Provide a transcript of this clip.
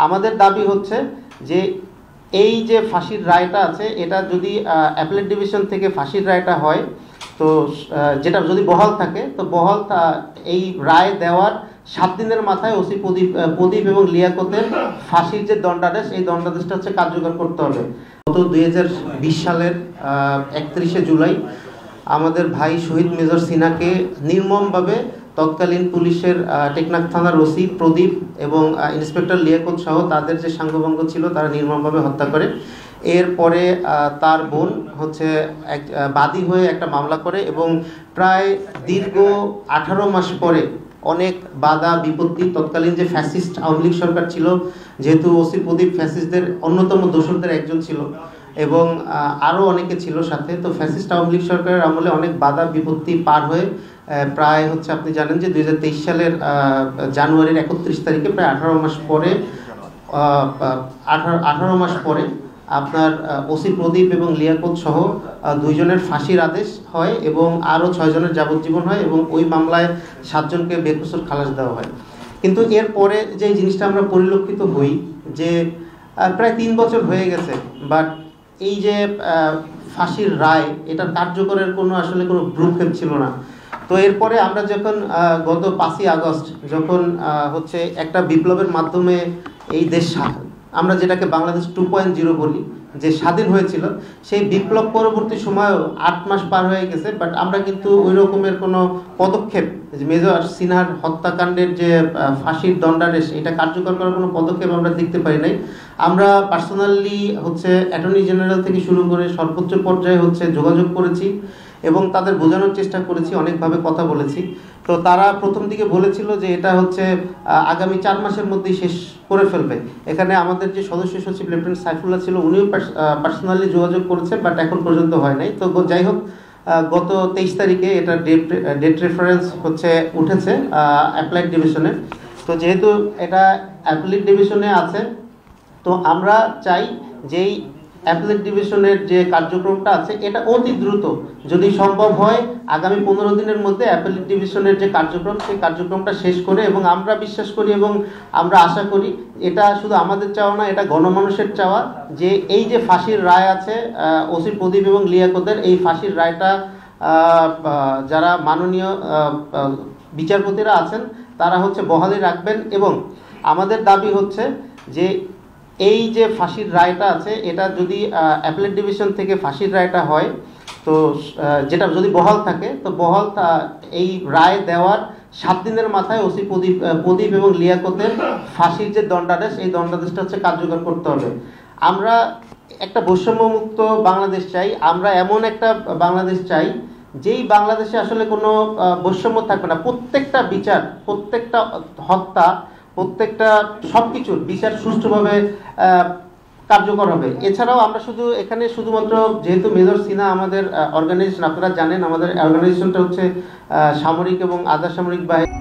আমাদের দাবি হচ্ছে যে এই যে ফাঁসির রায়টা আছে এটা যদি অ্যাপেলেট ডিভিশন থেকে ফাঁসির রায়টা হয়, তো যেটা যদি বহাল থাকে, তো বহাল এই রায় দেওয়ার 7 দিনের মাথায় ওসি প্রদীপ এবং লিয়াকতের ফাঁসির যে দণ্ডাদেশ, এই দণ্ডাদেশটা হচ্ছে কার্যকর করতে হবে। গত 2020 সালের 31শে জুলাই আমাদের ভাই শহীদ মেজর সিনহাকে নির্মমভাবে তৎকালীন পুলিশের টেকনাফ থানার ওসি প্রদীপ এবং ইন্সপেক্টর লিয়াকত সহ তাদের যে সাঙ্গভঙ্গ ছিল তারা নির্মমভাবে হত্যা করে। এরপরে তার বোন হচ্ছে এক বাদী হয়ে একটা মামলা করে এবং প্রায় দীর্ঘ 18 মাস পরে অনেক বাধা বিপত্তি, তৎকালীন যে ফ্যাসিস্ট আওয়ামী লীগ সরকার ছিল, যেহেতু ওসি প্রদীপ ফ্যাসিস্টদের অন্যতম দোসরদের একজন ছিল এবং আরও অনেকে ছিল সাথে, তো ফ্যাসিস্ট আওয়ামী লীগ সরকারের আমলে অনেক বাধা বিপত্তি পার হয়ে প্রায় হচ্ছে আপনি জানেন যে 2023 সালের জানুয়ারির 31 তারিখে প্রায় 18 মাস পরে 18 মাস পরে আপনার ওসি প্রদীপ এবং লিয়াকত সহ 2 জনের ফাঁসির আদেশ হয় এবং আরও 6 জনের যাবজ্জীবন হয় এবং ওই মামলায় 7 জনকে বেকসুর খালাস দেওয়া হয়। কিন্তু এরপরে যে জিনিসটা আমরা পরিলক্ষিত হই যে প্রায় 3 বছর হয়ে গেছে, বাট এই যে ফাঁসির রায় এটার কার্যকরের আসলে কোনো ভ্রুক্ষেপ ছিল না। তো এরপরে আমরা যখন গত 5ই আগস্ট যখন হচ্ছে একটা বিপ্লবের মাধ্যমে এই দেশ, আমরা যেটাকে বাংলাদেশ 2.0 বলি, যে স্বাধীন হয়েছিল, সেই বিপ্লব পরবর্তী সময়ও 8 মাস পার হয়ে গেছে, বাট আমরা কিন্তু ওই রকমের কোনো পদক্ষেপ, মেজর সিনহার হত্যাকাণ্ডের যে ফাঁসির দণ্ডাদেশ এটা কার্যকর করার কোনো পদক্ষেপ আমরা দেখতে পারি নাই। আমরা পার্সোনালি হচ্ছে অ্যাটর্নি জেনারেল থেকে শুরু করে সর্বোচ্চ পর্যায়ে হচ্ছে যোগাযোগ করেছি এবং তাদের বোঝানোর চেষ্টা করেছি, অনেকভাবে কথা বলেছি। তো তারা প্রথম দিকে বলেছিল যে এটা হচ্ছে আগামী 4 মাসের মধ্যেই শেষ করে ফেলবে। এখানে আমাদের যে সদস্য সচিব লেফটেন্যান্ট সাইফুল্লাহ ছিল, উনিও পার্সোনালি যোগাযোগ করেছে, বাট এখন পর্যন্ত হয় নাই। তো যাই হোক, গত 23 তারিখে এটা ডেট রেফারেন্স হচ্ছে উঠেছে অ্যাপ্লাইড ডিভিশনে। তো যেহেতু এটা অ্যাপ্লাইড ডিভিশনে আছে, তো আমরা চাই যেই অ্যাপ্লাইড ডিভিশনের যে কার্যক্রমটা আছে এটা অতি দ্রুত যদি সম্ভব হয় আগামী 15 দিনের মধ্যে অ্যাপ্লাইড ডিভিশনের যে কার্যক্রম, সেই কার্যক্রমটা শেষ করে, এবং আমরা বিশ্বাস করি এবং আমরা আশা করি এটা শুধু আমাদের চাওয়া না, এটা গণমানুষের চাওয়া, যে এই যে ফাঁসির রায় আছে ওসি প্রদীপ এবং লিয়াকতের, এই ফাঁসির রায়টা যারা মাননীয় বিচারপতিরা আছেন তারা হচ্ছে বহালি রাখবেন। এবং আমাদের দাবি হচ্ছে যে এই যে ফাঁসির রায়টা আছে এটা যদি অ্যাপেলেট ডিভিশন থেকে ফাঁসির রায়টা হয়, তো যেটা যদি বহাল থাকে, তো বহাল এই রায় দেওয়ার 7 দিনের মাথায় ওসি প্রদীপ এবং লিয়াকতের ফাঁসির যে দণ্ডাদেশ, এই দণ্ডাদেশটা হচ্ছে কার্যকর করতে হবে। আমরা একটা বৈষম্যমুক্ত বাংলাদেশ চাই, আমরা এমন একটা বাংলাদেশ চাই যেই বাংলাদেশে আসলে কোনো বৈষম্য থাকবে না, প্রত্যেকটা বিচার, প্রত্যেকটা হত্যা, প্রত্যেকটা সব কিছুর বিচার সুষ্ঠুভাবে কার্যকর হবে। এছাড়াও আমরা এখানে শুধুমাত্র, যেহেতু মেজর সিনহা আমাদের অর্গানাইজেশন, আপনারা জানেন আমাদের অর্গানাইজেশনটা হচ্ছে সামরিক এবং আধা সামরিক বাহিনী।